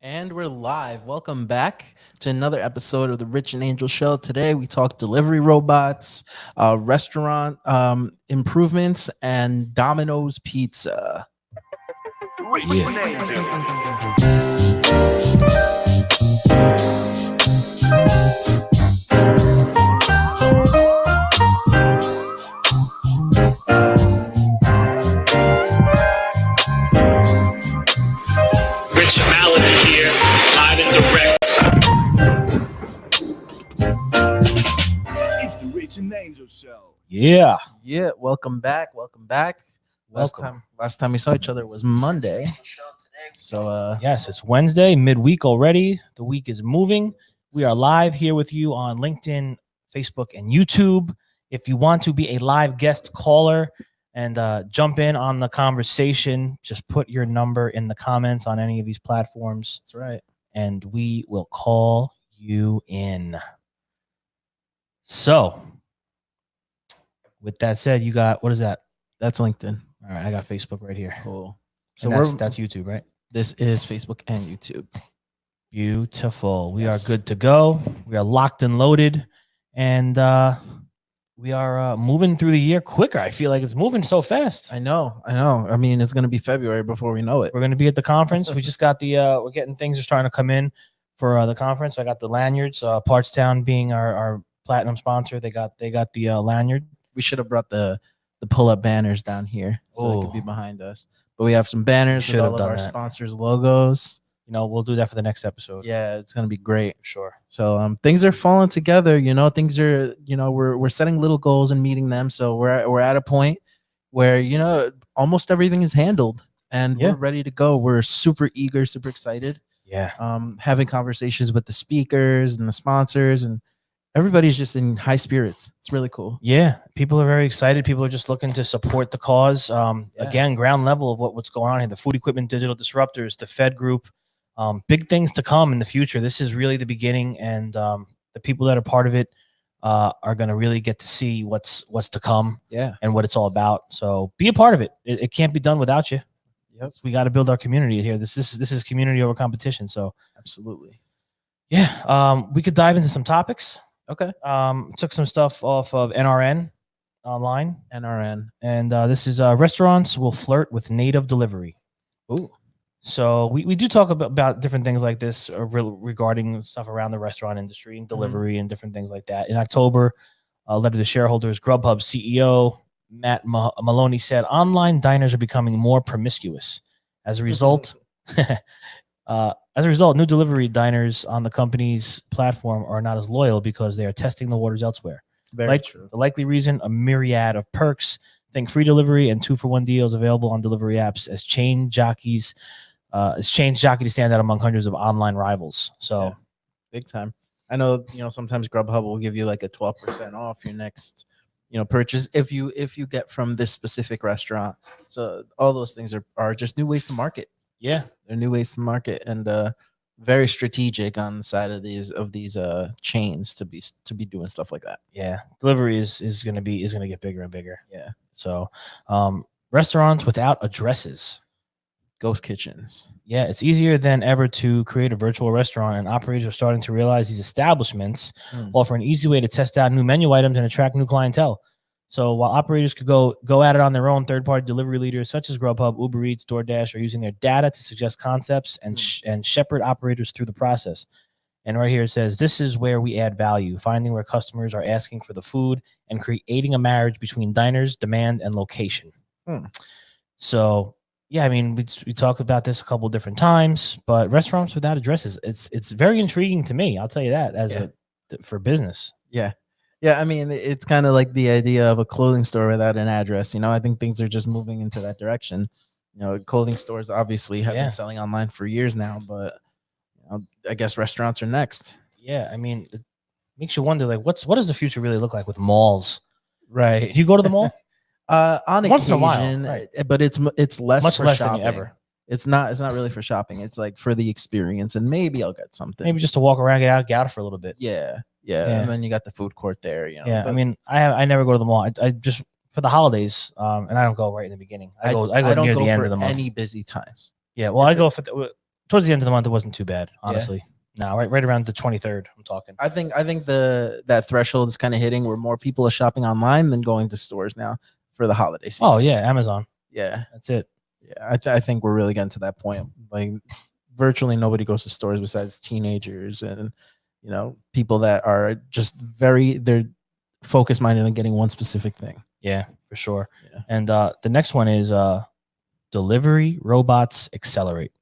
And we're live. Welcome back to another episode of the Rich and Angel Show. Today we talk delivery robots, restaurant improvements, and Domino's Pizza. Rich and Rich Malibu here, live and direct. It's the Rich and Angel Show. Yeah. Welcome back. Last time we saw each other was Monday. So Yes, it's Wednesday, midweek already. The week is moving. We are live here with you on LinkedIn, Facebook, and YouTube. If you want to be a live guest caller and jump in on the conversation, just put your number in the comments on any of these platforms, that's right. and we will call you in. So, with that said, you got, what is that? That's LinkedIn. All right, I got Facebook right here. Cool. So that's YouTube, right? This is Facebook and YouTube. Beautiful. We Yes. are good to go. We are locked and loaded, and we are moving through the year quicker. I feel like it's moving so fast. I know. I mean, it's going to be February before we know it. We're going to be at the conference. We just got the we're getting things are starting to come in for the conference. I got the lanyards. Partstown being our platinum sponsor, they got the lanyard. We should have brought the pull-up banners down here so they could be behind us. But we have some banners with Should have all of done our that. sponsors' logos. You know, we'll do that for the next episode. Yeah, it's gonna be great. Sure. So things are falling together. Things are, we're setting little goals and meeting them. So we're at a point where almost everything is handled and Yeah. we're ready to go. We're super eager, super excited. Yeah. Having conversations with the speakers and the sponsors, and everybody's just in high spirits. It's really cool. Yeah, people are very excited. People are just looking to support the cause. Again, ground level of what's going on here. The Food Equipment Digital Disruptors, the Fed Group, big things to come in the future. This is really the beginning, and the people that are part of it are going to really get to see what's to come Yeah. and what it's all about. So be a part of it. It can't be done without you. Yep. We got to build our community here. This is community over competition. So Absolutely. yeah, we could dive into some topics. Okay. Took some stuff off of NRN online. NRN. And this is restaurants will flirt with native delivery. Ooh. So we do talk about different things like this regarding stuff around the restaurant industry and delivery and different things like that. In October, a letter to shareholders, Grubhub CEO Matt Maloney said online diners are becoming more promiscuous. As a result, new delivery diners on the company's platform are not as loyal because they are testing the waters elsewhere. Very true. The likely reason, a myriad of perks. Think free delivery and 2-for-1 deals available on delivery apps as chain jockeys to stand out among hundreds of online rivals. So Yeah. Big time. I know, sometimes Grubhub will give you like a 12% off your next, purchase if you get from this specific restaurant. So all those things are just new ways to market. yeah, They're new ways to market, and very strategic on the side of these chains to be doing stuff like that. yeah, delivery is gonna get bigger and bigger. Yeah. So restaurants without addresses. Ghost kitchens. Yeah, it's easier than ever to create a virtual restaurant, and operators are starting to realize these establishments offer an easy way to test out new menu items and attract new clientele. So while operators could go at it on their own, third-party delivery leaders such as Grubhub, Uber Eats, DoorDash are using their data to suggest concepts and shepherd operators through the process. And right here it says, this is where we add value, finding where customers are asking for the food and creating a marriage between diners, demand, and location. So yeah, I mean, we talked about this a couple of different times, but restaurants without addresses, it's very intriguing to me. I'll tell you that for business. Yeah. Yeah, I mean, it's kind of like the idea of a clothing store without an address. I think things are just moving into that direction. Clothing stores obviously have been selling online for years now, but I guess restaurants are next. Yeah, I mean, it makes you wonder, like, what does the future really look like with malls? Right. Do you go to the mall? On Once in a occasion, while, right. But it's less Much for less shopping. than ever. It's not really for shopping. It's like for the experience, and maybe I'll get something. Maybe just to walk around, get out for a little bit. Yeah. And then you got the food court there. Yeah, I mean, I never go to the mall. I just for the holidays, and I don't go right in the beginning. I go don't near go the end for of the month. any busy times. Yeah, well, I go for towards the end of the month, it wasn't too bad, Yeah. honestly. No, right around the 23rd, I'm talking. I think that threshold is kind of hitting where more people are shopping online than going to stores now for the holiday season. Oh yeah, Amazon. Yeah, That's it. yeah. I think we're really getting to that point. Like, virtually nobody goes to stores besides teenagers and people that are just they're focus minded on getting one specific thing. Yeah, for sure. Yeah. And the next one is delivery robots accelerate.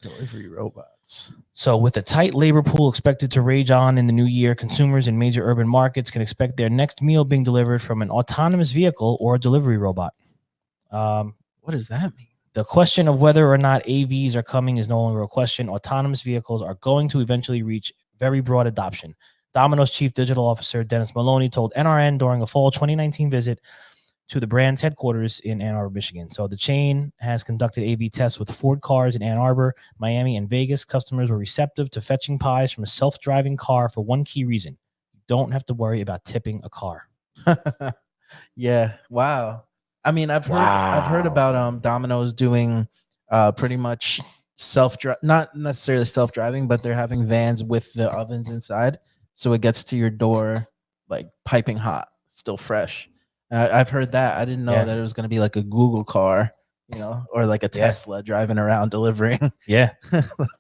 Delivery robots. So, with a tight labor pool expected to rage on in the new year, consumers in major urban markets can expect their next meal being delivered from an autonomous vehicle or a delivery robot. What does that mean? The question of whether or not AVs are coming is no longer a question. Autonomous vehicles are going to eventually reach very broad adoption. Domino's Chief Digital Officer Dennis Maloney told NRN during a fall 2019 visit to the brand's headquarters in Ann Arbor, Michigan. So the chain has conducted AV tests with Ford cars in Ann Arbor, Miami, and Vegas. Customers were receptive to fetching pies from a self-driving car for one key reason: you don't have to worry about tipping a car. Yeah. Wow. I mean, I've heard about Domino's doing pretty much not necessarily self-driving, but they're having vans with the ovens inside, so it gets to your door like piping hot, still fresh. I've heard that. I didn't know that it was going to be like a Google car, or like a Tesla driving around delivering. Yeah.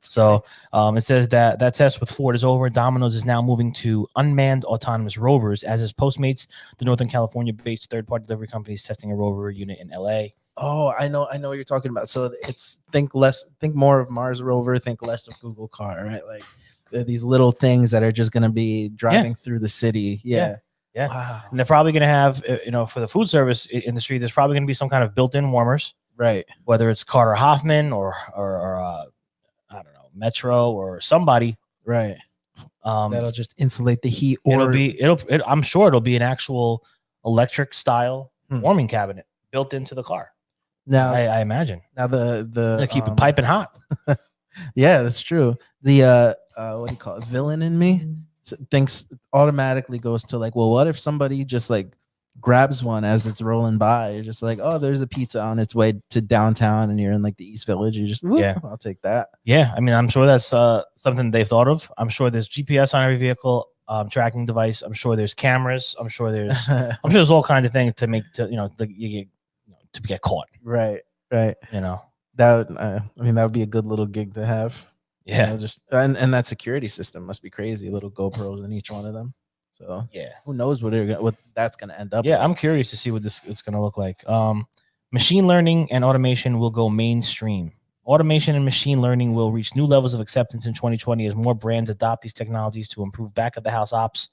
So it says that test with Ford is over. Domino's is now moving to unmanned autonomous rovers, as is Postmates, the Northern California-based third-party delivery company, is testing a rover unit in LA. Oh, I know what you're talking about. So it's think more of Mars rover, think less of Google car, right? Like these little things that are just going to be driving through the city. Yeah. Yeah. Wow. And they're probably going to have, for the food service industry, there's probably going to be some kind of built-in warmers, right? Whether it's Carter Hoffman or I don't know, Metro or somebody, right? That'll just insulate the heat. Or I'm sure it'll be an actual electric style warming cabinet built into the car. Now, I imagine. Now the keep it piping hot. Yeah, that's true. The what do you call it? Villain in me thinks automatically goes to like, well, what if somebody just like grabs one as it's rolling by? You're just like, oh, there's a pizza on its way to downtown, and you're in like the East Village. You just, whoop, I'll take that. Yeah, I mean, I'm sure that's something they thought of. I'm sure there's GPS on every vehicle, tracking device. I'm sure there's cameras. I'm sure there's all kinds of things to make to get caught. Right. That would be a good little gig to have. Yeah, and that security system must be crazy. Little GoPros in each one of them. So yeah, who knows what that's gonna end up. Yeah, with. I'm curious to see what it's gonna look like. Machine learning and automation will go mainstream. Automation and machine learning will reach new levels of acceptance in 2020 as more brands adopt these technologies to improve back of the house ops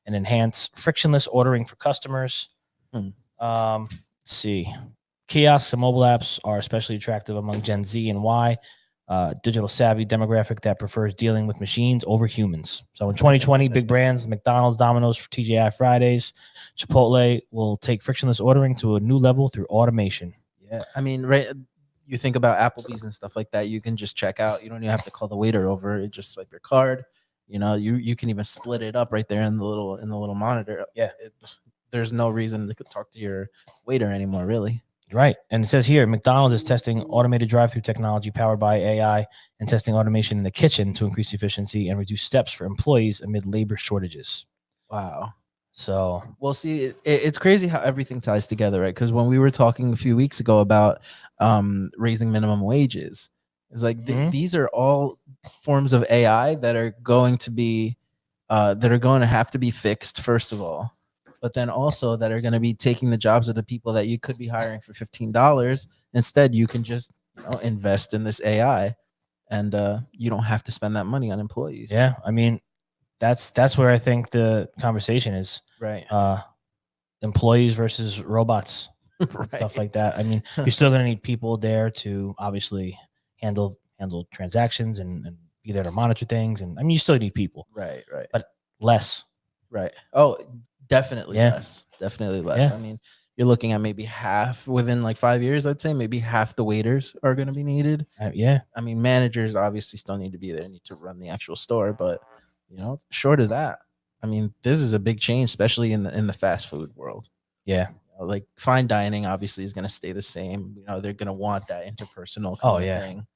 and enhance frictionless ordering for customers. Let's see. Kiosks and mobile apps are especially attractive among Gen Z and Y, digital savvy demographic that prefers dealing with machines over humans. So in 2020, big brands, McDonald's, Domino's, TGI Fridays, Chipotle will take frictionless ordering to a new level through automation. Yeah, I mean, right. You think about Applebee's and stuff like that. You can just check out. You don't even have to call the waiter over. You just swipe your card. You can even split it up right there in the little monitor. Yeah, there's no reason to talk to your waiter anymore, really. Right. And it says here, McDonald's is testing automated drive-through technology powered by AI and testing automation in the kitchen to increase efficiency and reduce steps for employees amid labor shortages. Wow. So, well, see, it's crazy how everything ties together, right? Because when we were talking a few weeks ago about raising minimum wages, it's like these are all forms of AI that are going to have to be fixed, first of all. But then also that are going to be taking the jobs of the people that you could be hiring for $15. Instead, you can just invest in this AI, and you don't have to spend that money on employees. Yeah, I mean, that's where I think the conversation is. Right. Employees versus robots, right. Stuff like that. I mean, you're still going to need people there to obviously handle transactions and be there to monitor things. And I mean, you still need people. Right. But less. Right. Oh, definitely less. Definitely less. Yeah. I mean, you're looking at maybe half within like 5 years. I'd say maybe half the waiters are going to be needed. Yeah. I mean, managers obviously still need to be there, need to run the actual store, but short of that, I mean, this is a big change, especially in the fast food world. Yeah. Like fine dining obviously is going to stay the same. They're going to want that interpersonal kind of thing.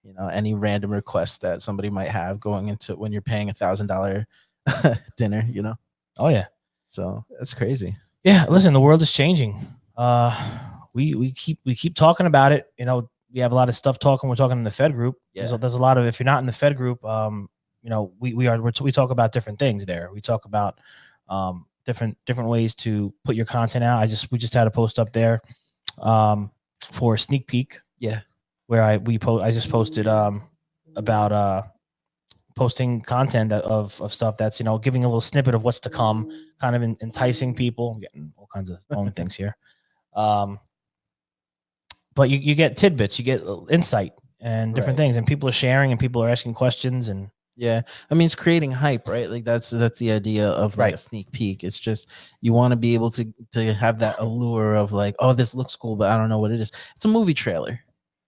you know, any random request that somebody might have going into when you're paying $1,000 dinner, you know. Oh yeah. So that's crazy. Yeah, listen, the world is changing. We keep talking about it. You know, we have a lot of stuff talking. We're talking in the Fed group. Yeah. There's a lot of, if you're not in the Fed group, you know, we talk about different things there. We talk about different ways to put your content out. We just had a post up there for a sneak peek. Yeah. Where I just posted about posting content of stuff that's, you know, giving a little snippet of what's to come, kind of enticing people. I'm getting all kinds of phone things here. But you get tidbits, you get insight and different things, and people are sharing and people are asking questions. And yeah, I mean, it's creating hype, right? Like that's the idea of like a sneak peek. It's just you want to be able to have that allure of like, oh, this looks cool, but I don't know what it is. It's a movie trailer.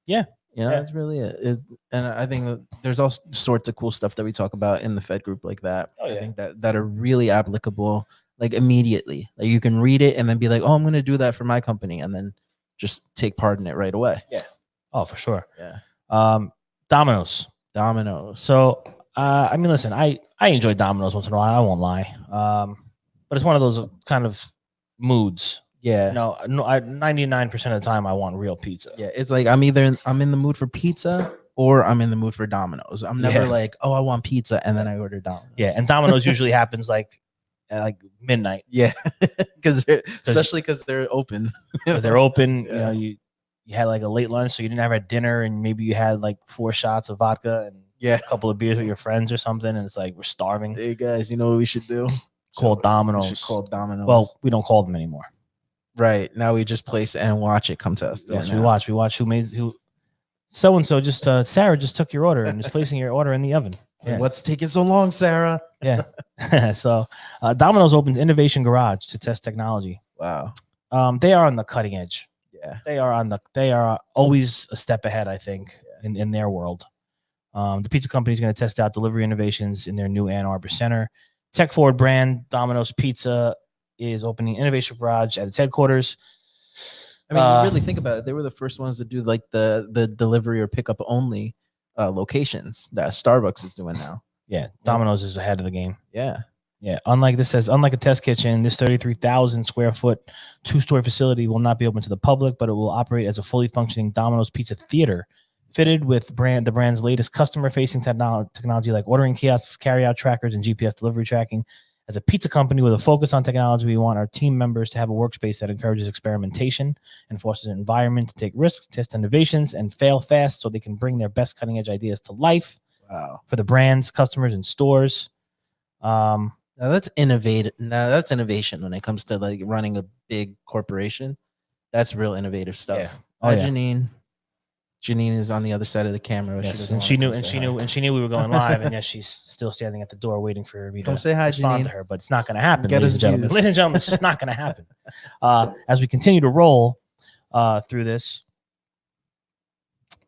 Yeah. You know, that's really it. And I think that there's all sorts of cool stuff that we talk about in the Fed group like that. Oh, yeah. I think that are really applicable, like immediately. Like you can read it and then be like, oh, I'm going to do that for my company, and then just take part in it right away. Yeah. Oh, for sure. Yeah. Domino's. So, I mean, listen, I enjoy Domino's once in a while. I won't lie. But it's one of those kind of moods. Yeah. No, 99% of the time I want real pizza. Yeah. It's like I'm in the mood for pizza or I'm in the mood for Domino's. I'm never like, oh, I want pizza, and then I order Domino's. Yeah. And Domino's usually happens like at like midnight. Yeah. Especially because they're open. Because they're open. Yeah. You know, you had like a late lunch, so you didn't have a dinner, and maybe you had like 4 shots of vodka and a couple of beers with your friends or something, and it's like we're starving. Hey guys, you know what we should do? Call Domino's. We should call Domino's. Well, we don't call them anymore. Right. Now we just place it and watch it come to us. Yes, we watch who so and so just Sarah just took your order and is placing your order in the oven. Yeah. What's taking so long, Sarah? Yeah. So Domino's opens Innovation Garage to test technology. Wow. They are on the cutting edge. Yeah. They are always a step ahead, I think, in their world. The pizza company is going to test out delivery innovations in their new Ann Arbor Center. Tech forward brand Domino's Pizza is opening Innovation Garage at its headquarters. I mean, you really think about it. They were the first ones to do like the delivery or pickup only locations that Starbucks is doing now. Yeah, Domino's is ahead of the game. Yeah. Yeah. Unlike a test kitchen, this 33,000 square foot 2-story facility will not be open to the public, but it will operate as a fully functioning Domino's Pizza Theater, fitted with the brand's latest customer-facing technology like ordering kiosks, carry-out trackers, and GPS delivery tracking. As a pizza company with a focus on technology, we want our team members to have a workspace that encourages experimentation and fosters an environment to take risks, test innovations, and fail fast so they can bring their best cutting-edge ideas to life. Wow. For the brands, customers, and stores. Now that's innovative. Now that's innovation when it comes to like running a big corporation. That's real innovative stuff. Yeah. Oh, yeah. Janine is on the other side of the camera. Yes, she knew we were going live, and yes, she's still standing at the door waiting for me to say hi, respond Janine. to her. But it's not going to happen, Get ladies and gentlemen. views. Ladies and gentlemen, it's just not going to happen. As we continue to roll through this,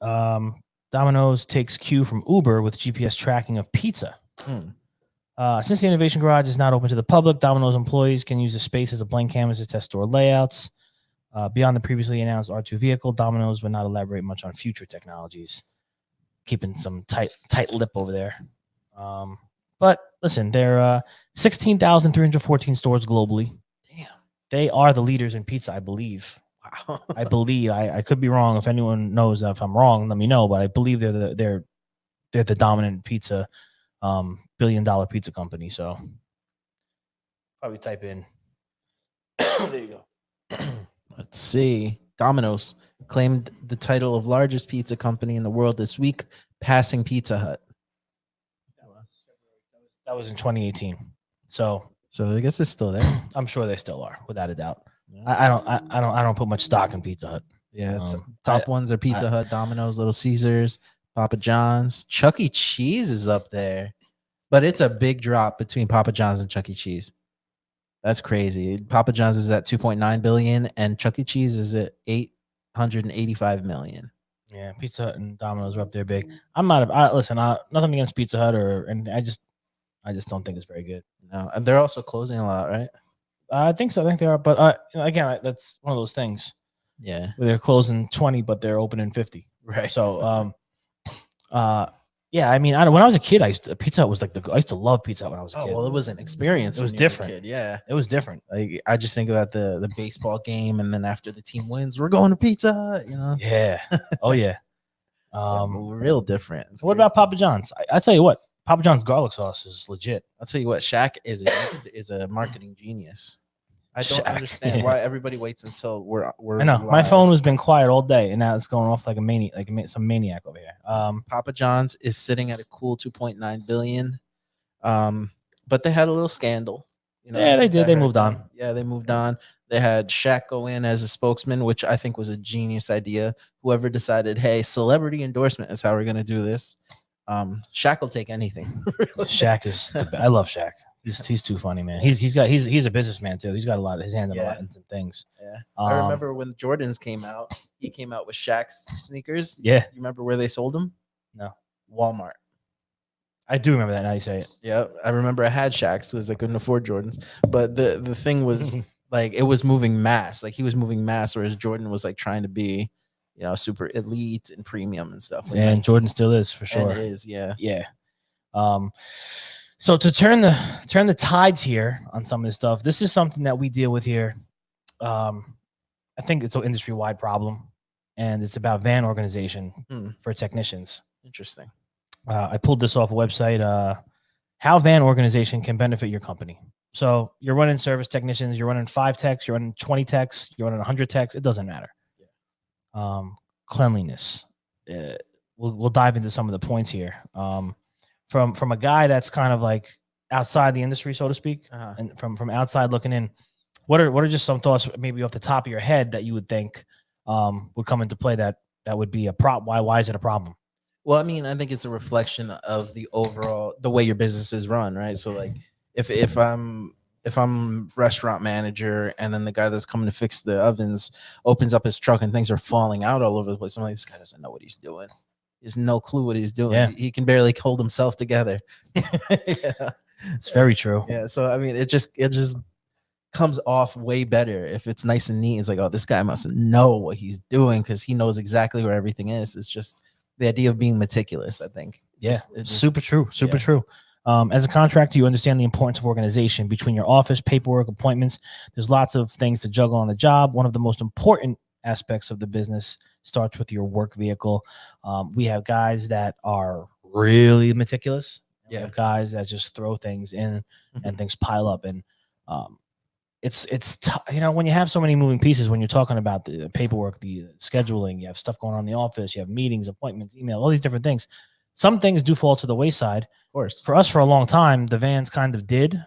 Domino's takes cue from Uber with GPS tracking of pizza. Since the Innovation Garage is not open to the public, Domino's employees can use the space as a blank canvas to test store layouts. Beyond the previously announced R2 vehicle, Domino's would not elaborate much on future technologies, keeping some tight lip over there. But listen, they're 16,314 stores globally. Damn. They are the leaders in pizza, I believe. Wow. I believe. I could be wrong. If anyone knows if I'm wrong, let me know. But I believe they're the dominant pizza, $1 billion pizza company. So probably type in. There you go. Let's see. Domino's claimed the title of largest pizza company in the world this week, passing Pizza Hut. That was in 2018. So I guess it's still there. I'm sure they still are, without a doubt. Yeah. I don't put much stock in Pizza Hut. Yeah, top ones are Pizza Hut, Domino's, Little Caesars, Papa John's. Chuck E. Cheese is up there, but it's a big drop between Papa John's and Chuck E. Cheese. That's crazy. Papa John's is at 2.9 billion, and Chuck E. Cheese is at 885 million. Yeah, Pizza Hut and Domino's are up there big. I'm not. Nothing against Pizza Hut or anything. I just don't think it's very good. No, and they're also closing a lot, right? I think so. I think they are, but again, that's one of those things. Yeah, Where they're closing 20, but they're opening 50. right. So, Yeah, I mean, when I was a kid, Pizza Hut was like I used to love Pizza Hut when I was a Oh kid. well, it was an experience. It was when you were a different. kid, yeah. It was different. Like I just think about the baseball game, and then after the team wins, we're going to Pizza Hut. You know, Yeah. Oh yeah. real different. It's What crazy. about Papa John's? I tell you what, Papa John's garlic sauce is legit. I'll tell you what, Shaq is a marketing genius. I don't Shaq, understand yeah. why everybody waits until we're. I know my live. phone has been quiet all day, and now it's going off like a maniac, some maniac over here. Papa John's is sitting at a cool 2.9 billion. But they had a little scandal. You know, Yeah, I they think did. I They heard moved that. on. Yeah, they moved on. They had Shaq go in as a spokesman, which I think was a genius idea. Whoever decided, hey, celebrity endorsement is how we're gonna do this. Shaq will take anything. Really. Shaq is. I love Shaq. He's too funny, man. He's a businessman too. He's got his hand in a lot in some things. Yeah, I remember when Jordans came out. He came out with Shaq's sneakers. Yeah, You remember where they sold them? No. Walmart. I do remember that. Now you say it. Yeah, I remember I had Shaq's because I couldn't afford Jordans. But the thing was like it was moving mass. Like he was moving mass, whereas Jordan was like trying to be, you know, super elite and premium and stuff. Like And Jordan still is for sure. it is, yeah. Yeah. So to turn the tides here on some of this stuff, this is something that we deal with here. I think it's an industry wide problem, and it's about van organization for technicians. Interesting. I pulled this off a website. How van organization can benefit your company. So you're running service technicians, you're running 5 techs, you're running 20 techs, you're running 100 techs. It doesn't matter. Yeah. Cleanliness. We'll dive into some of the points here. From a guy that's kind of like outside the industry, so to speak, and from outside looking in, what are just some thoughts maybe off the top of your head that you would think would come into play that would be a problem? Why is it a problem? Well, I mean, I think it's a reflection of the overall the way your business is run, right? So like if I'm restaurant manager and then the guy that's coming to fix the ovens opens up his truck and things are falling out all over the place, I'm like, this guy doesn't know what he's doing. He has no clue what he's doing. Yeah. He can barely hold himself together. Yeah. It's very true. Yeah. So I mean, it just comes off way better if it's nice and neat. It's like, oh, this guy must know what he's doing because he knows exactly where everything is. It's just the idea of being meticulous, I think. Yeah, It's super true. Super true. As a contractor, you understand the importance of organization between your office, paperwork, appointments. There's lots of things to juggle on the job. One of the most important aspects of the business starts with your work vehicle. We have guys that are really meticulous. We have guys that just throw things in and things pile up. And you know, when you have so many moving pieces, when you're talking about the paperwork, the scheduling, you have stuff going on in the office, you have meetings, appointments, email, all these different things. Some things do fall to the wayside. Of course. For us, for a long time, the vans kind of did.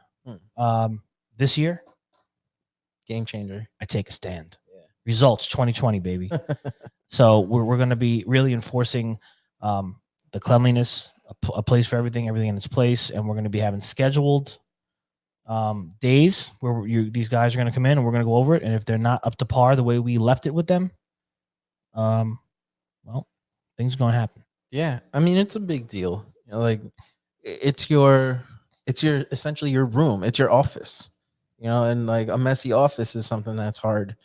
This year, Game changer. I take a stand. Yeah. Results 2020, baby. So we're going to be really enforcing the cleanliness, a place for everything in its place, and we're going to be having scheduled days where these guys are going to come in and we're going to go over it. And if they're not up to par the way we left it with them, well, things are going to happen. Yeah, I mean, it's a big deal. You know, like it's your essentially your room. It's your office. You know, and like a messy office is something that's hard.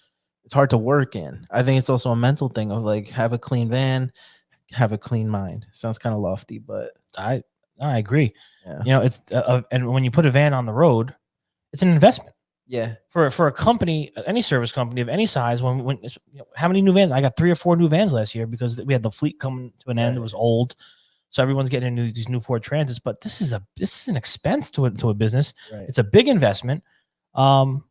It's hard to work in. I think it's also a mental thing of like have a clean van, have a clean mind. Sounds kind of lofty, but I agree. Yeah. You know, it's and when you put a van on the road, it's an investment. Yeah. For a company, any service company of any size, when how many new vans? I got 3 or 4 new vans last year because we had the fleet coming to an end. It was old, so everyone's getting into these new Ford Transits. But this is an expense to a business. Right. It's a big investment, and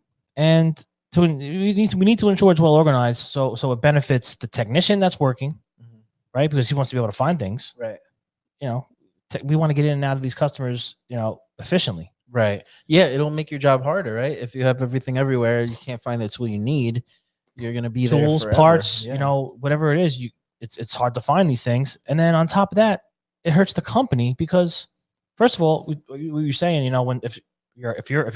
we need to ensure it's well organized so it benefits the technician that's working, right? Because he wants to be able to find things. Right. You know, we want to get in and out of these customers, you know, efficiently. Right. Yeah, it'll make your job harder, right? If you have everything everywhere, you can't find the tool you need. You're gonna be Tools, there forever. parts, Yeah. you know, whatever it is. It's hard to find these things, and then on top of that, it hurts the company because, first of all, what you're saying, you know, if you're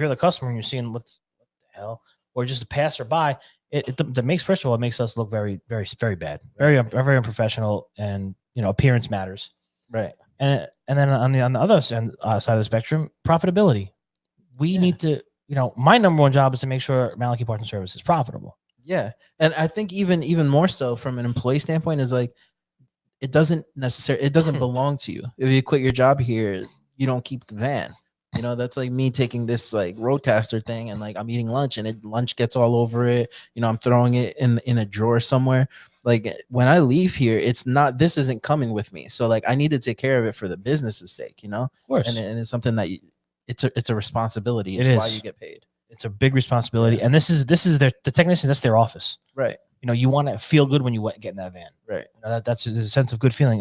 the customer and you're seeing what the hell, or just a passerby, it makes first of all it makes us look very very very bad, very unprofessional, and you know appearance matters. Right. And then on the other side of the spectrum, profitability. We need to, you know, my number one job is to make sure Malachi Parts and Service is profitable. Yeah. And I think even more so from an employee standpoint is like it doesn't belong to you. If you quit your job here, you don't keep the van. You know, that's like me taking this like Roadcaster thing and like I'm eating lunch and lunch gets all over it. You know, I'm throwing it in a drawer somewhere. Like when I leave here, this isn't coming with me. So like I need to take care of it for the business's sake, you know? Of course. And it's something that it's a responsibility. It It's why is. you get paid. It's a big responsibility. Yeah. And this is the technician, that's their office. Right. You know, you want to feel good when you get in that van. Right. You know, that's a sense of good feeling.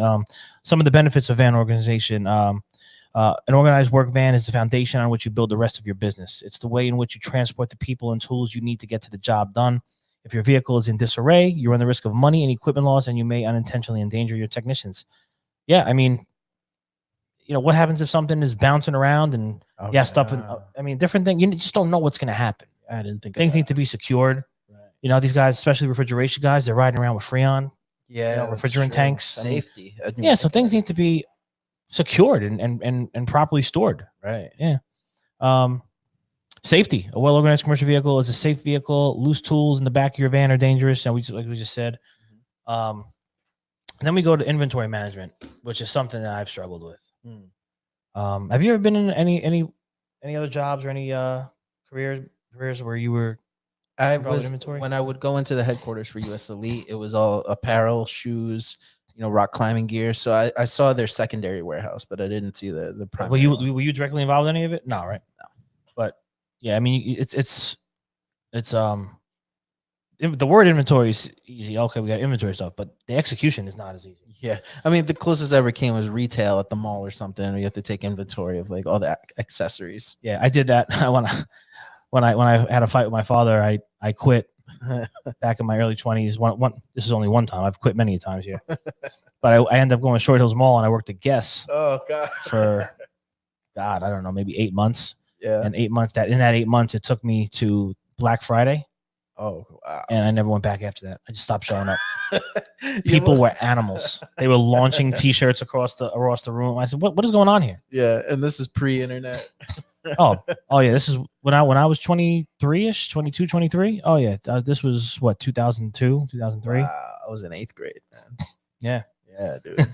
Some of the benefits of van organization. An organized work van is the foundation on which you build the rest of your business. It's the way in which you transport the people and tools you need to get to the job done. If your vehicle is in disarray, you run the risk of money and equipment loss, and you may unintentionally endanger your technicians. Yeah, I mean, you know, what happens if something is bouncing around and stuff? I mean, different things. You just don't know what's going to happen. I didn't think Things need to be secured. Right. You know, these guys, especially refrigeration guys, they're riding around with Freon. Yeah, You know, that's refrigerant true. tanks. I mean, Safety. I didn't Yeah, so think things of need to be secured and properly stored. that. Right. Safety. A well-organized commercial vehicle is a safe vehicle. Loose tools in the back of your van are dangerous. And like we just said. And then we go to inventory management, which is something that I've struggled with. Have you ever been in any other jobs or any careers where you were I involved with was inventory? when I would go into the headquarters for US Elite, it was all apparel, shoes, you know, rock climbing gear. So I saw their secondary warehouse, but I didn't see the primary. Were you directly involved in any of it? No, right? No. But yeah, I mean, it's the word inventory is easy. Okay, we got inventory stuff, but the execution is not as easy. Yeah, I mean, the closest I ever came was retail at the mall or something. Where you have to take inventory of like all the accessories. Yeah, I did that when I had a fight with my father. I quit back in my early 20s. This is only one time. I've quit many times here, but I ended up going to Short Hills Mall and I worked at Guess Oh God. for I don't know, maybe 8 months. Yeah. And 8 months in that 8 months, it took me to Black Friday. Oh wow. And I never went back after that. I just stopped showing up. Yeah, People well- were animals. They were launching T-shirts across the room. I said, "What is going on here?" Yeah, and this is pre-internet. Oh yeah. This is when I was 23ish, 22, 23. Oh yeah. This was what 2002, 2003. Wow, I was in 8th grade, man. Yeah. Yeah, dude.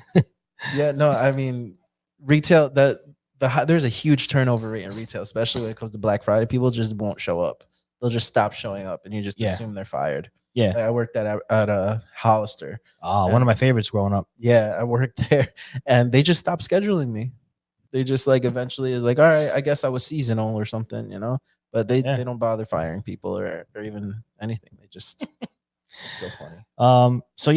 Yeah, no, I mean, retail there's a huge turnover rate in retail, especially when it comes to Black Friday. People just won't show up. They'll just stop showing up, and you just assume they're fired. Yeah. Like, I worked at Hollister. Oh, one of my favorites growing up. Yeah, I worked there, and they just stopped scheduling me. They just like eventually is like, all right, I guess I was seasonal or something, you know. But they don't bother firing people or even anything. They just it's so funny. So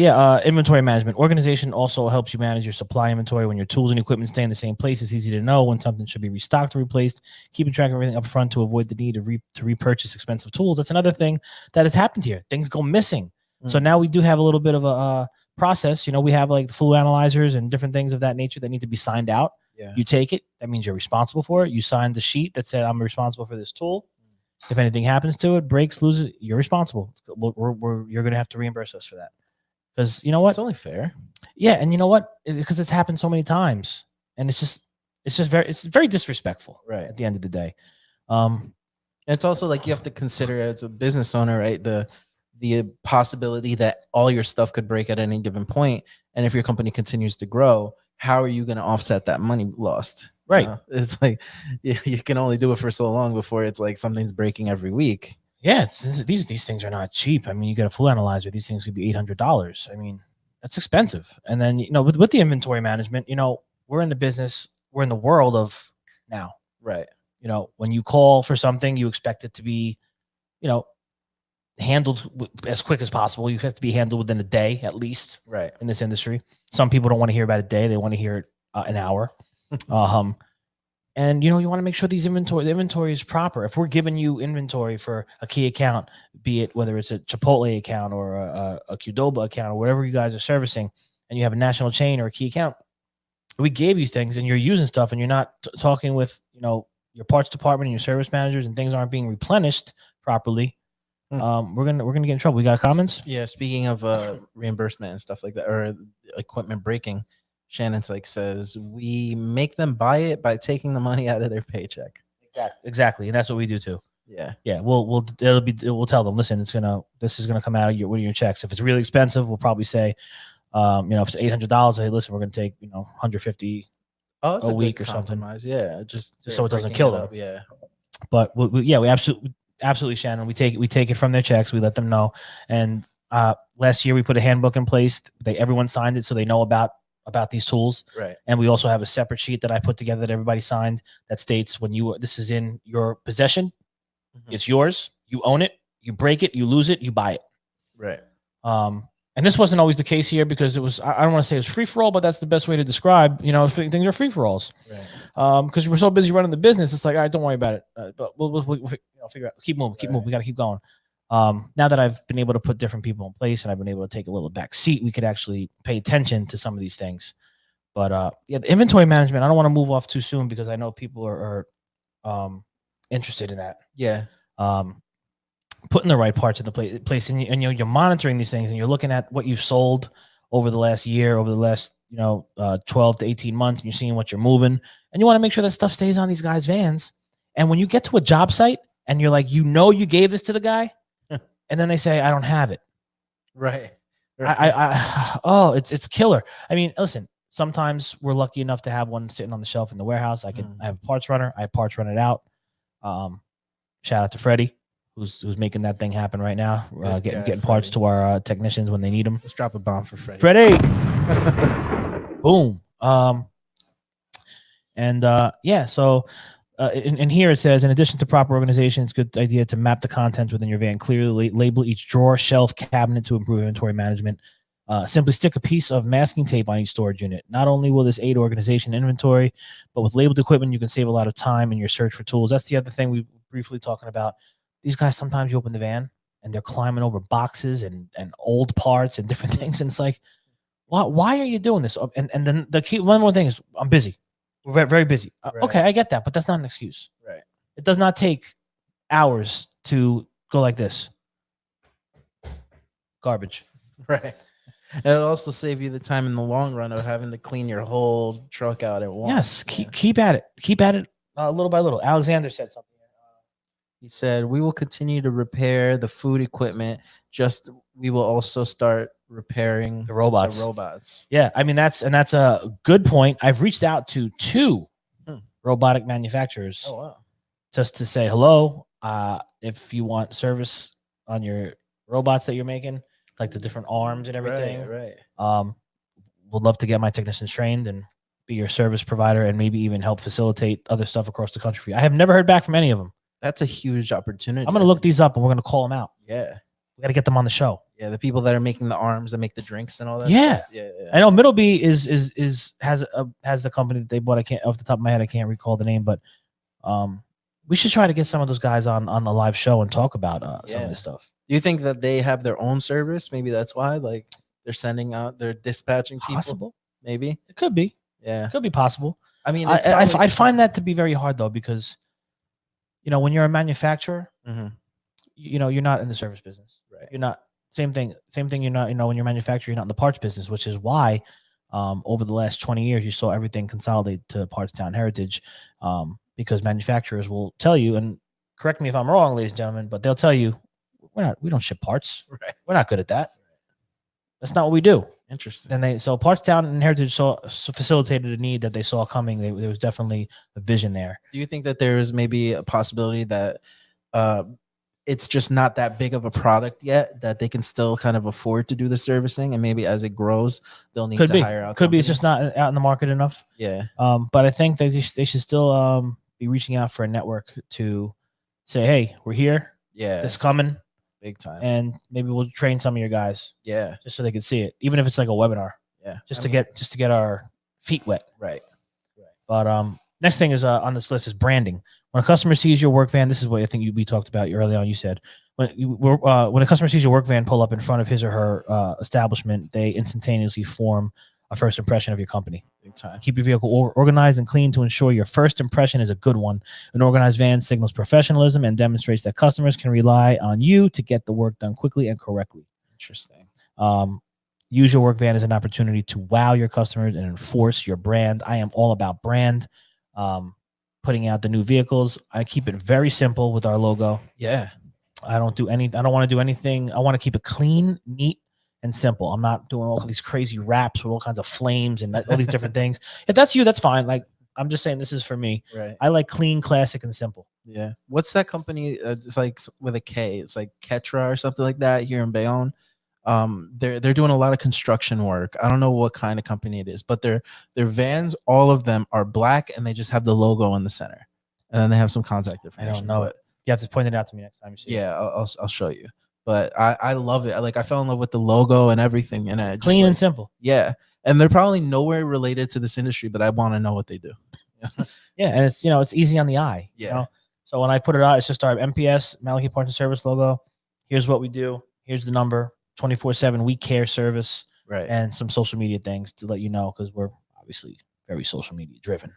inventory management. Organization also helps you manage your supply inventory. When your tools and equipment stay in the same place, it's easy to know when something should be restocked or replaced. Keeping track of everything up front to avoid the need to repurchase expensive tools. That's another thing that has happened here. Things go missing. So now we do have a little bit of a process. You know, we have like the flu analyzers and different things of that nature that need to be signed out. Yeah. You take it. That means you're responsible for it. You sign the sheet that said I'm responsible for this tool. If anything happens to it, breaks, loses, you're responsible. You're going to have to reimburse us for that. Because you know what? It's only fair. Yeah, and you know what? Because it's happened so many times, and it's very disrespectful. Right. At the end of the day, It's also like you have to consider as a business owner, right? The possibility that all your stuff could break at any given point, and if your company continues to grow, how are you going to offset that money lost? Right. It's like you can only do it for so long before it's like something's breaking every week. yeah, these things are not cheap. I mean, you get a flu analyzer; these things could be $800. I mean, that's expensive. And then with the inventory management, we're in the business, we're in the world of now. Right. When you call for something, you expect it to be, handled as quick as possible. You have to be handled within a day at least. Right. In this industry, some people don't want to hear about a day; they want to hear it an hour. And you want to make sure the inventory is proper. If we're giving you inventory for a key account, be it whether it's a Chipotle account or a Qdoba account or whatever you guys are servicing, and you have a national chain or a key account, we gave you things and you're using stuff and you're not talking with your parts department and your service managers and things aren't being replenished properly. We're gonna get in trouble. We got comments? Yeah. Speaking of reimbursement and stuff like that, or equipment breaking, Shannon's like says we make them buy it by taking the money out of their paycheck. Exactly, and that's what we do too. Yeah. Yeah. We'll tell them, listen, this is gonna come out of your checks. If it's really expensive, we'll probably say, If it's $800, hey, listen, we're going to take, 150 Oh, it's a a week good or something. compromise. Yeah, just So it doesn't breaking kill it them. up, yeah. But we absolutely, Shannon, we take it from their checks. We let them know. And last year we put a handbook in place. Everyone signed it, so they know about these tools. Right. And we also have a separate sheet that I put together that everybody signed that states when this is in your possession, it's yours. You own it. You break it. You lose it. You buy it. Right. And this wasn't always the case here because it was. I don't want to say it was free for all, but that's the best way to describe. Things are free for alls. Right. Because we're so busy running the business, it's like, all right, don't worry about it. But we'll figure out. Keep moving. Keep moving. We got to keep going. Now that I've been able to put different people in place and I've been able to take a little back seat, we could actually pay attention to some of these things. But the inventory management, I don't want to move off too soon because I know people are interested in that. Yeah. Putting the right parts in the place, and you're monitoring these things, and you're looking at what you've sold over the last year, over the last 12 to 18 months, and you're seeing what you're moving, and you want to make sure that stuff stays on these guys' vans. And when you get to a job site and you're like, you gave this to the guy, and then they say, I don't have it. Right. It's killer. I mean, listen, sometimes we're lucky enough to have one sitting on the shelf in the warehouse. I have a parts runner. I parts run it out. Shout out to Freddie, who's making that thing happen right now. Getting parts to our technicians when they need them. Let's drop a bomb for Freddie. Freddie. Boom. So in here it says, in addition to proper organization, it's a good idea to map the contents within your van, clearly label each drawer, shelf, cabinet to improve inventory management. Simply stick a piece of masking tape on each storage unit. Not only will this aid organization inventory, but with labeled equipment, you can save a lot of time in your search for tools. That's the other thing we were briefly talking about. These guys, sometimes you open the van and they're climbing over boxes and old parts and different things. And it's like, why are you doing this? And then the key, one more thing is, I'm busy. We're very, very busy. Right. Okay, I get that, but that's not an excuse. Right. It does not take hours to go like this. Garbage. Right. And it'll also save you the time in the long run of having to clean your whole truck out at once. Yes, keep at it. Keep at it little by little. Alexander said something. He said, we will continue to repair the food equipment. We will also start repairing The robots. Yeah, I mean that's a good point. I've reached out to 2 robotic manufacturers just to say hello. If you want service on your robots that you're making, like the different arms and everything, right. Would love to get my technicians trained and be your service provider and maybe even help facilitate other stuff across the country for you. I have never heard back from any of them. That's a huge opportunity. I'm going to look these up and we're going to call them out. Yeah. We got to get them on the show. Yeah, the people that are making the arms that make the drinks and all that. Yeah. Stuff. Yeah. I know Middleby has the company that they bought. I can't, off the top of my head, I can't recall the name, but we should try to get some of those guys on the live show and talk about some of this stuff. Do you think that they have their own service? Maybe that's why, like, they're sending out, they're dispatching people. Possible. Maybe It could be. Yeah. It could be possible. I mean, I find that to be very hard though, because when you're a manufacturer, you're not in the service business. Right. You're not. Same thing. You're not. When you're a manufacturer, you're not in the parts business, which is why over the last 20 years you saw everything consolidate to Partstown Heritage, because manufacturers will tell you, and correct me if I'm wrong, ladies and gentlemen, but they'll tell you we don't ship parts. Right. We're not good at that. That's not what we do. Interesting. And Partstown and Heritage facilitated a need that they saw coming. There was definitely a vision there. Do you think that there is maybe a possibility that it's just not that big of a product yet, that they can still kind of afford to do the servicing, and maybe as it grows, they'll need to hire out? Could be it's just not out in the market enough. Yeah. But I think they should still be reaching out for a network to say, hey, we're here. Yeah. It's coming. Big time. And maybe we'll train some of your guys. Yeah. Just so they can see it, even if it's like a webinar. Yeah. Just to get our feet wet. Right. But next thing is on this list is branding. When a customer sees your work van, this is what I think we talked about early on. You said when a customer sees your work van pull up in front of his or her establishment, they instantaneously form a first impression of your company. Big time. Keep your vehicle organized and clean to ensure your first impression is a good one. An organized van signals professionalism and demonstrates that customers can rely on you to get the work done quickly and correctly. Interesting. Use your work van as an opportunity to wow your customers and enforce your brand. I am all about brand. Putting out the new vehicles, I keep it very simple with our logo. Yeah. I don't want to do anything. I want to keep it clean, neat, and simple. I'm not doing all these crazy wraps with all kinds of flames and all these different things. If that's you, that's fine. Like, I'm just saying this is for me. Right. I like clean, classic, and simple. Yeah. What's that company? It's like with a K. It's like Ketra or something like that here in Bayonne. They're doing a lot of construction work. I don't know what kind of company it is, but their vans, all of them are black, and they just have the logo in the center, and then they have some contact I information. don't know it. You have to point it out to me next time you see it. Yeah, I'll show you. But I love it. I fell in love with the logo and everything, and I just, Clean and simple. Yeah, and they're probably nowhere related to this industry, but I want to know what they do. Yeah, and it's it's easy on the eye. Yeah. You know? So when I put it out, it's just our MPS Malachi Parts and Service logo. Here's what we do. Here's the number. 24/7 we care service, Right. and some social media things to let you know, because we're obviously very social media driven.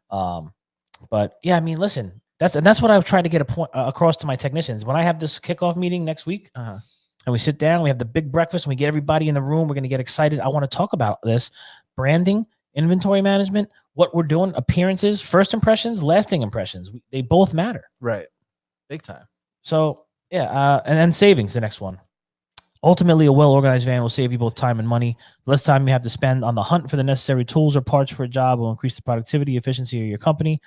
But yeah, I mean, listen, that's what I've tried to get across to my technicians. When I have this kickoff meeting next week, and we sit down, we have the big breakfast, and we get everybody in the room. We're going to get excited. I want to talk about this: branding, inventory management, what we're doing, appearances, first impressions, lasting impressions. They both matter. Right. Big time. So yeah, and then savings, the next one. Ultimately, a well-organized van will save you both time and money. The less time you have to spend on the hunt for the necessary tools or parts for a job will increase the productivity, efficiency of your company.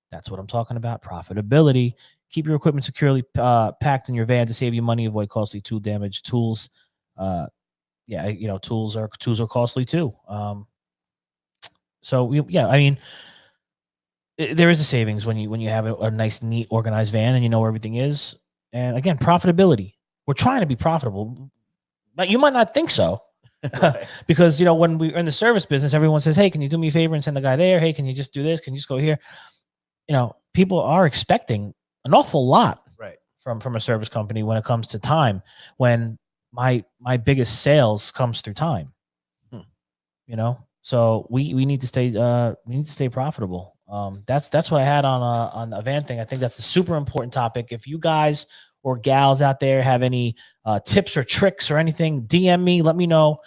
That's what I'm talking about. Profitability. Keep your equipment securely packed in your van to save you money. Avoid costly tool damage. Tools, tools are costly too. There is a savings when you have a nice, neat, organized van and you know where everything is. And again, profitability. We're trying to be profitable, but you might not think so. Because when we're in the service business, everyone says, "Hey, can you do me a favor and send the guy there? Hey, can you just do this? Can you just go here?" People are expecting an awful lot, right, from a service company when it comes to time. When my biggest sales comes through time, so we need to stay profitable. That's what I had on the van thing. I think that's a super important topic. If you guys or gals out there have any tips or tricks or anything, DM me, let me know.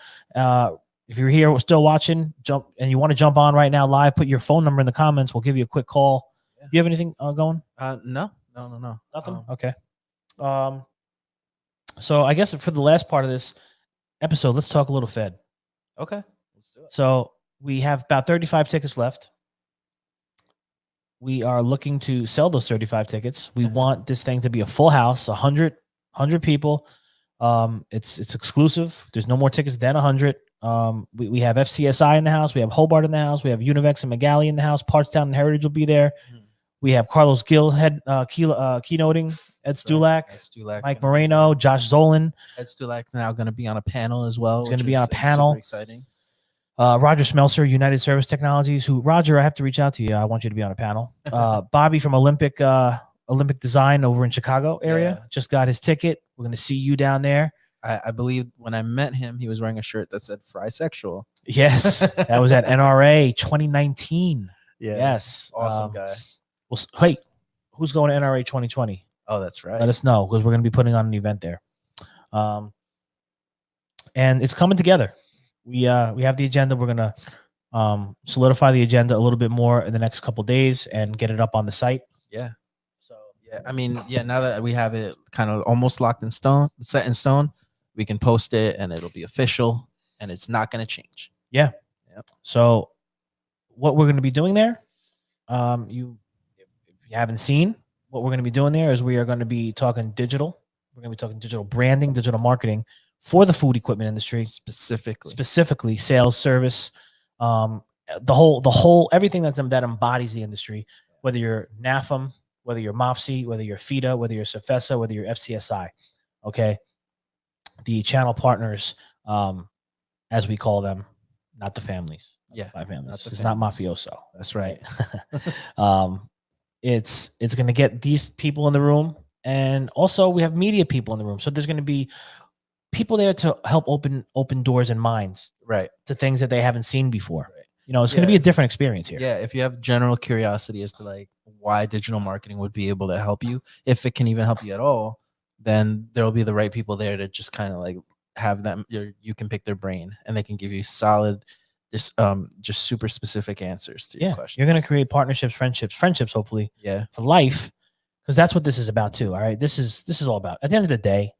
If you're here still watching, and you want to jump on right now live, put your phone number in the comments. We'll give you a quick call. Yeah. You have anything going? No. Nothing. Okay. So I guess for the last part of this episode, let's talk a little Fed. Okay. Let's do it. So we have about 35 tickets left. We are looking to sell those 35 tickets. We want this thing to be a full house, 100 people. It's exclusive. There's no more tickets than 100. We have FCSI in the house. We have Hobart in the house. We have Univex and Magali in the house. Partstown and Heritage will be there. We have Carlos Gill keynoting. Ed Stulak, Mike Moreno, Josh Zolan. Ed Stulak's now going to be on a panel as well. He's going to be on a panel. Super exciting. Roger Smelser, United Service Technologies, Roger, I have to reach out to you. I want you to be on a panel. Bobby from Olympic Design over in Chicago area just got his ticket. We're going to see you down there. I believe when I met him, he was wearing a shirt that said "Fry Sexual." Yes, that was at NRA 2019. Yeah. Yes. Awesome guy. Well, wait, who's going to NRA 2020? Oh, that's right. Let us know, because we're going to be putting on an event there. And it's coming together. We have the agenda. We're going to solidify the agenda a little bit more in the next couple of days and get it up on the site. Yeah. So, yeah, I mean, now that we have it kind of almost set in stone, we can post it and it'll be official and it's not going to change. Yeah. Yep. So what we're going to be doing there, if you haven't seen, what we're going to be doing there is we are going to be talking digital. We're going to be talking digital branding, digital marketing for the food equipment industry, specifically sales, service, the whole everything that embodies the industry. Whether you're NAFM, whether you're MOFSI, whether you're FIDA, whether you're CEFESA, whether you're FCSI, okay, the channel partners, as we call them, not the families. Yeah, five families. It's not mafioso. That's right. It's going to get these people in the room, and also we have media people in the room. So there's going to be people there to help open doors and minds, right, to things that they haven't seen before. Right. It's going to be a different experience here. Yeah, if you have general curiosity as to why digital marketing would be able to help you, if it can even help you at all, then there will be the right people there to just kind of have them. You can pick their brain, and they can give you solid, just super specific answers to your questions. You're going to create partnerships, friendships, hopefully, for life, because that's what this is about too. All right, this is all about. At the end of the day,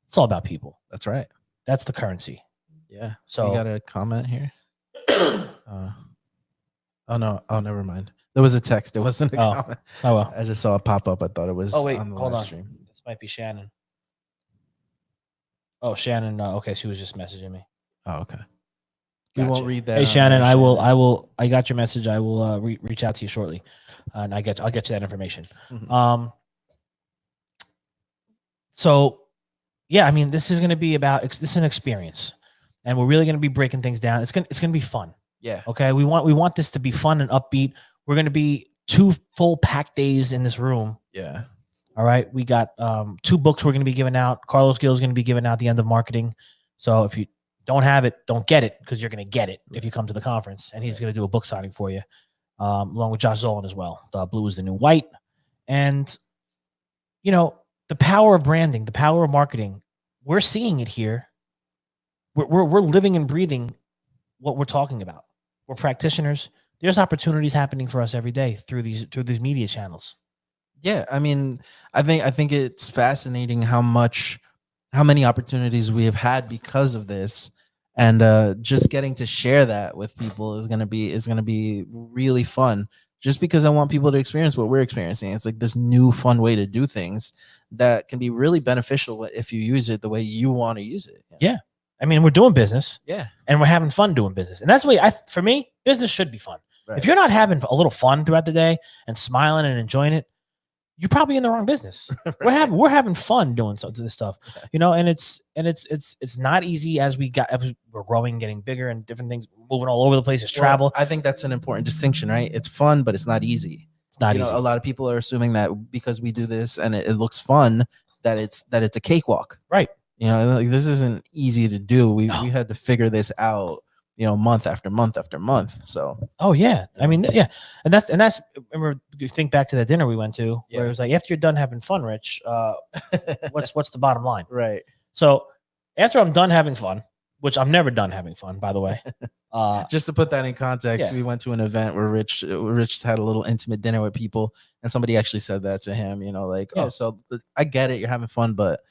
it's all about people. That's right. That's the currency. Yeah. So we got a comment here. Oh no. Oh, never mind. There was a text. It wasn't a comment. Oh well. I just saw it pop up. I thought it was Oh wait, on the hold live on. stream. This might be Shannon. Oh, Shannon. Okay, she was just messaging me. Oh, okay. We Gotcha. won't read that. Hey on Shannon, air, I got your message. I will reach out to you shortly, and I'll get you that information. Mhm. So yeah, I mean, this is going to be about this is an experience, and we're really going to be breaking things down. It's going to be fun. Yeah. Okay, we want this to be fun and upbeat. We're going to be 2 full packed days in this room. Yeah. All right, we got 2 books we're going to be giving out. Carlos Gill is going to be giving out the end of marketing. So if you don't have it, don't get it, because you're going to get it if you come to the conference, and he's going to do a book signing for you, along with Josh Zolan as well. The Blue is the New White, and you know, the power of branding, the power of marketing. We're seeing it here. We're living and breathing what we're talking about. We're practitioners. There's opportunities happening for us every day through these media channels. Yeah, I mean, I think it's fascinating how many opportunities we have had because of this, and just getting to share that with people is gonna be really fun. Just because I want people to experience what we're experiencing, it's like this new fun way to do things that can be really beneficial if you use it the way you want to use it. Yeah, I mean, we're doing business. Yeah, and we're having fun doing business, and that's what for me, business should be fun. Right. If you're not having a little fun throughout the day and smiling and enjoying it, you're probably in the wrong business. Right. We're having fun doing this stuff, you know, and it's not easy as we're growing, getting bigger, and different things moving all over the place. It's travel. I think that's an important distinction, right? It's fun, but it's not easy. It's not easy. A lot of people are assuming that because we do this and it looks fun, that it's a cakewalk. Right. You know, like, this isn't easy to do. We had to figure this out, you know, month after month after month. So oh yeah, I mean, yeah, and that's remember, you think back to that dinner we went to where it was like, after you're done having fun, Rich, what's the bottom line? Right. So after I'm done having fun, which I'm never done having fun, by the way. Just to put that in context, we went to an event where Rich had a little intimate dinner with people, and somebody actually said that to him, you know, like, oh, so I get it, you're having fun, but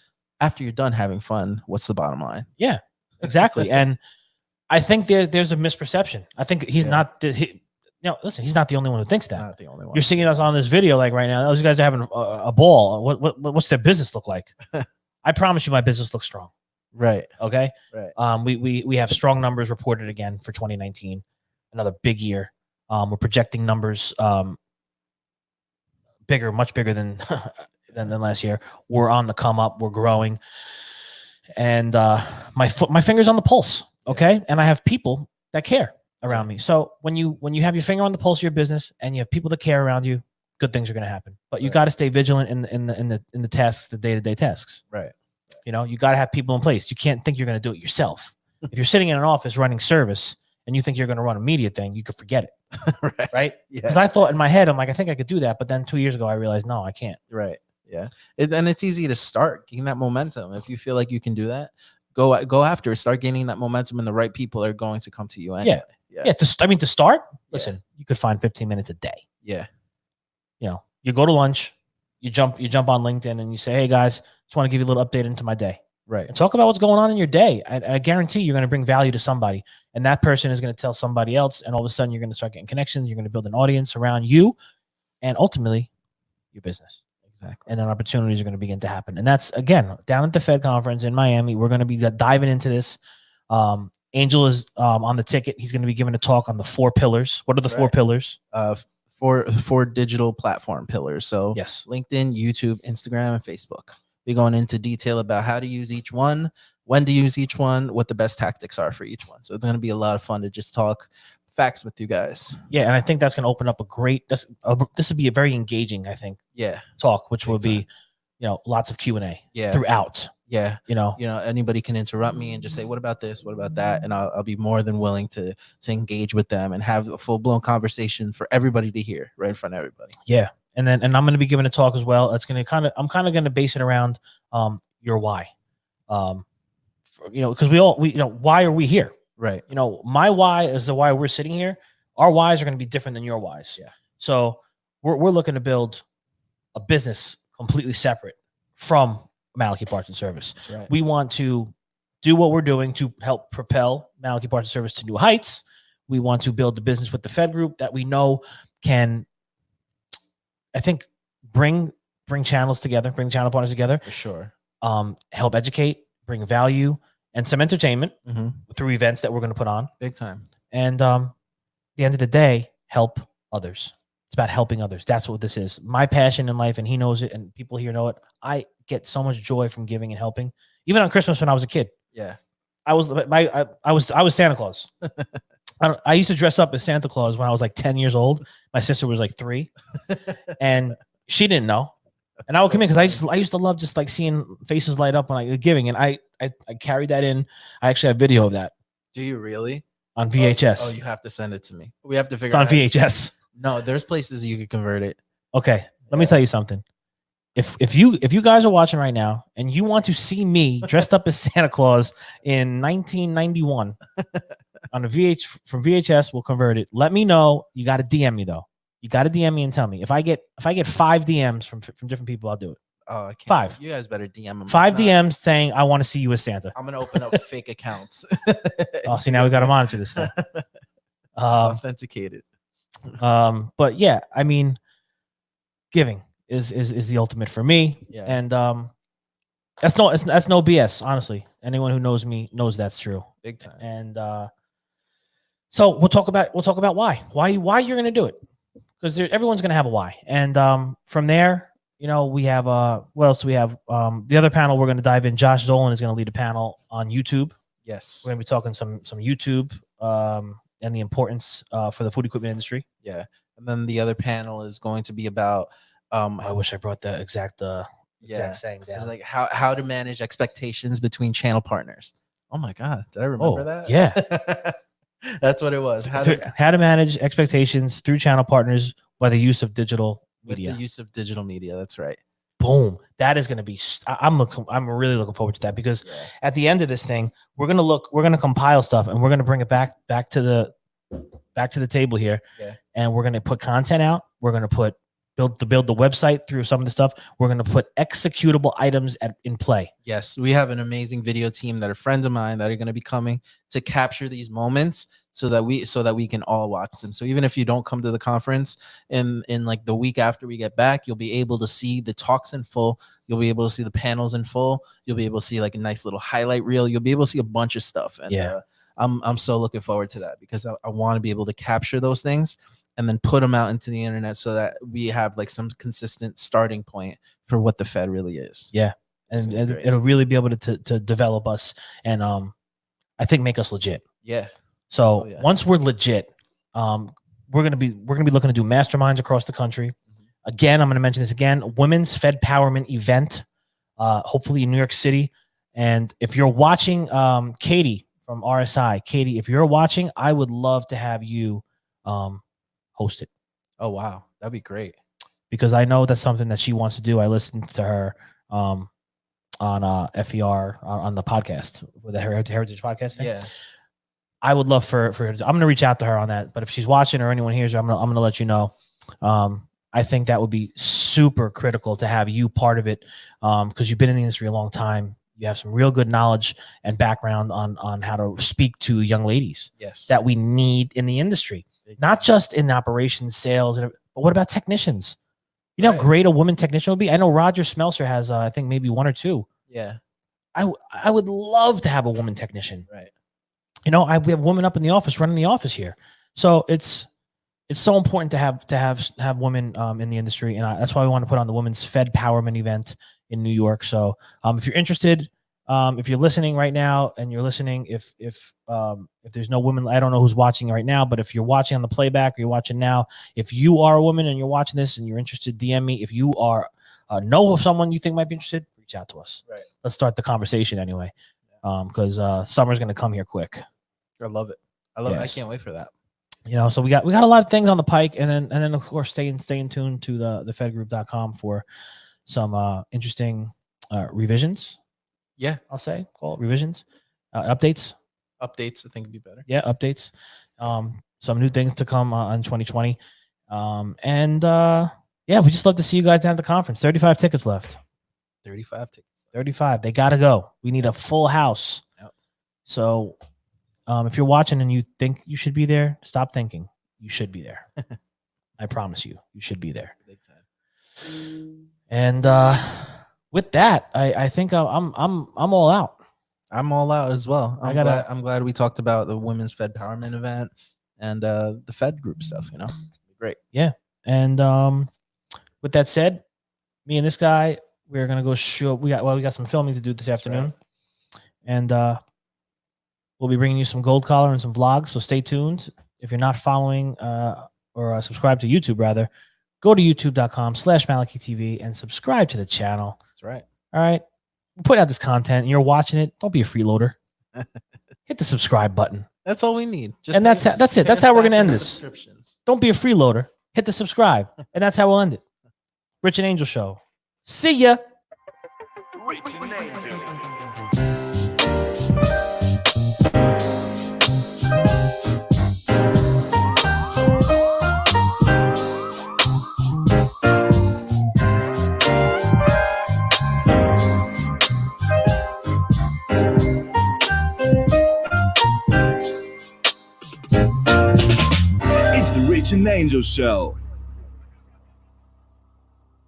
after you're done having fun, what's the bottom line? Yeah, exactly. And I think there's a misperception. I think he's not listen, he's not the only one who thinks that. Not the only one. You're seeing us on this video like right now. Those guys are having a ball. What's their business look like? I promise you, my business looks strong. Right. Okay. Right. We have strong numbers reported again for 2019. Another big year. We're projecting numbers bigger, much bigger than last year. We're on the come up. We're growing, and my finger's on the pulse. Okay, and I have people that care around me. So when you have your finger on the pulse of your business and you have people that care around you, good things are going to happen. But you got to stay vigilant in the tasks, the day-to-day tasks. Right. You know, you got to have people in place. You can't think you're going to do it yourself. If you're sitting in an office running service and you think you're going to run a media thing, you could forget it. Right. Yeah. Because I thought in my head, I'm like, I think I could do that. But then 2 years ago, I realized, no, I can't. Right. Yeah. And it's easy to start getting that momentum. If you feel like you can do that, go after it. Start gaining that momentum, and the right people are going to come to you anyway. Yeah. To start, listen, you could find 15 minutes a day. Yeah. You know, you go to lunch, you jump on LinkedIn and you say, hey guys, just want to give you a little update into my day. Right. And talk about what's going on in your day. I guarantee you're going to bring value to somebody, and that person is going to tell somebody else. And all of a sudden you're going to start getting connections. You're going to build an audience around you and ultimately your business. Exactly. And then opportunities are going to begin to happen. And that's, again, down at the Fed conference in Miami. We're going to be diving into this. Angel is on the ticket. He's going to be giving a talk on the 4 pillars. What are the 4 pillars? Four digital platform pillars. So yes, LinkedIn, YouTube, Instagram, and Facebook. We're going into detail about how to use each one, when to use each one, what the best tactics are for each one. So it's going to be a lot of fun to just talk facts with you guys. Yeah, and I think that's going to open up a great. This would be a very engaging, I think. Yeah. Talk, which will be, you know, lots of Q&A. Yeah. Throughout. Yeah. You know, anybody can interrupt me and just say, what about this? What about that? And I'll be more than willing to engage with them and have a full blown conversation for everybody to hear right in front of everybody. Yeah. And I'm going to be giving a talk as well. It's going to I'm kind of going to base it around your why. Because why are we here? Right. You know, my why is the why we're sitting here. Our whys are going to be different than your whys. Yeah. So we're looking to build a business completely separate from Malachy Parts and Service. That's right. We want to do what we're doing to help propel Maliki Parts and Service to new heights. We want to build the business with the Fed Group that we know can, I think, bring channels together, bring channel partners together, For sure. help educate, bring value, and some entertainment Mm-hmm. through events that we're going to put on. Big time. And at the end of the day, help others. It's about helping others. That's what this is. My passion in life, and he knows it, and people here know it. I get so much joy from giving and helping. Even on Christmas when I was a kid, Yeah. I was Santa Claus. I used to dress up as Santa Claus when I was like 10 years old. My sister was like 3, and she didn't know. And I would come in because I used to love just like seeing faces light up when I giving, and I carried that in. I actually have video of that Do you really? on VHS. Oh, you have to send it to me. We have to It's figure on out. VHS. No, there's places you could convert it. Okay, let me tell you something. If you guys are watching right now and you want to see me dressed up as Santa Claus in 1991 on a from VHS, we'll convert it. Let me know. You got to DM me though. You got to DM me and tell me. If I get 5 DMs from different people, I'll do it. Oh, I can't. 5. You guys better DM them. 5 DMs saying I want to see you as Santa. I'm gonna open up fake accounts. Oh, see, now we got to monitor this thing. Authenticated. But yeah, I mean, giving is the ultimate for me. Yeah. And that's no BS. Honestly, anyone who knows me knows that's true. Big time. And so we'll talk about why you're gonna do it, because everyone's gonna have a why. And from there, we have what else do we have? The other panel we're gonna dive in. Josh Zolan is gonna lead a panel on YouTube. Yes. We're gonna be talking some YouTube and the importance for the food equipment industry. Yeah. And then the other panel is going to be about I wish I brought that exact saying down. it's like how to manage expectations between channel partners. Oh my god, did I remember that? Yeah. That's what it was. How to manage expectations through channel partners by the use of digital with media. the use of digital media. That's right. Boom. That is going to be. I'm really looking forward to that, because Yeah. at the end of this thing, we're gonna compile stuff and we're gonna bring it back to the table here. Yeah. And we're gonna put content out. We're gonna build the website through some of the stuff. We're gonna put executable items in play. Yes, we have an amazing video team that are friends of mine that are going to be coming to capture these moments so that we can all watch them. So even if you don't come to the conference in like the week after we get back, you'll be able to see the talks in full. You'll be able to see the panels in full. You'll be able to see like a nice little highlight reel. You'll be able to see a bunch of stuff. And Yeah. I'm so looking forward to that, because I want to be able to capture those things and then put them out into the internet so that we have like some consistent starting point for what the Fed really is. Yeah. It's And gonna be great. it'll really be able to develop us and I think make us legit. Yeah. So Oh, yeah. once we're legit, we're gonna be looking to do masterminds across the country. Again, I'm gonna mention this again: Women's Fed Powerment event, hopefully in New York City. And if you're watching, Katie from RSI, Katie, if you're watching, I would love to have you host it, Oh wow, that'd be great. because I know that's something that she wants to do. I listened to her on FER on the podcast, with the Heritage podcast thing. Yeah. I would love for her to, I'm going to reach out to her on that, but if she's watching or anyone hears her, I'm going to let you know. I think that would be super critical to have you part of it, because you've been in the industry a long time. You have some real good knowledge and background on how to speak to young ladies Yes. that we need in the industry, not just in operations, sales, but what about technicians? You know how Right. great a woman technician would be? I know Roger Smelser has, I think maybe 1 or 2. Yeah. I would love to have a woman technician. Right. We have women up in the office running the office here, so it's so important to have women in the industry, and that's why we want to put on the Women's Fed Powerment event in New York. So if you're interested, if you're listening right now and you're listening, if there's no women, I don't know who's watching right now, but if you're watching on the playback or you're watching now, if you are a woman and you're watching this and you're interested, DM me. If you are know of someone you think might be interested, reach out to us. Right. Let's start the conversation anyway, because summer's going to come here quick. I love it. I love it. I Yes. can't wait for that. So we got a lot of things on the pike, and then of course stay in tuned to the fedgroup.com for some interesting revisions. Yeah. I'll say call it revisions, updates. Updates, I think would be better. Yeah, updates. Some new things to come in 2020. We just love to see you guys down at the conference. 35 tickets left. 35 tickets. 35. They got to go. We need a full house. Yep. So if you're watching and you think you should be there, stop thinking. You should be there. I promise you, you should be there. Big time. And with that, I think I'm all out. I'm all out as well. I I'm glad we talked about the women's Fed Powerment event and the Fed group stuff. You know, it's great. Yeah. And with that said, me and this guy, we're gonna go show. We got some filming to do this afternoon, right. and we'll be bringing you some Gold Collar and some vlogs. So stay tuned. If you're not following or subscribe to YouTube, rather, go to youtube.com/MalachiTV and subscribe to the channel. That's right. All right. We're putting out this content and you're watching it. Don't be a freeloader. Hit the subscribe button. That's all we need. And that's it. That's how we're going to end this. Subscriptions. Don't be a freeloader. Hit the subscribe. And that's how we'll end it. Rich and Angel Show. See ya. Rich and Angel. It's the Rich and Angel Show.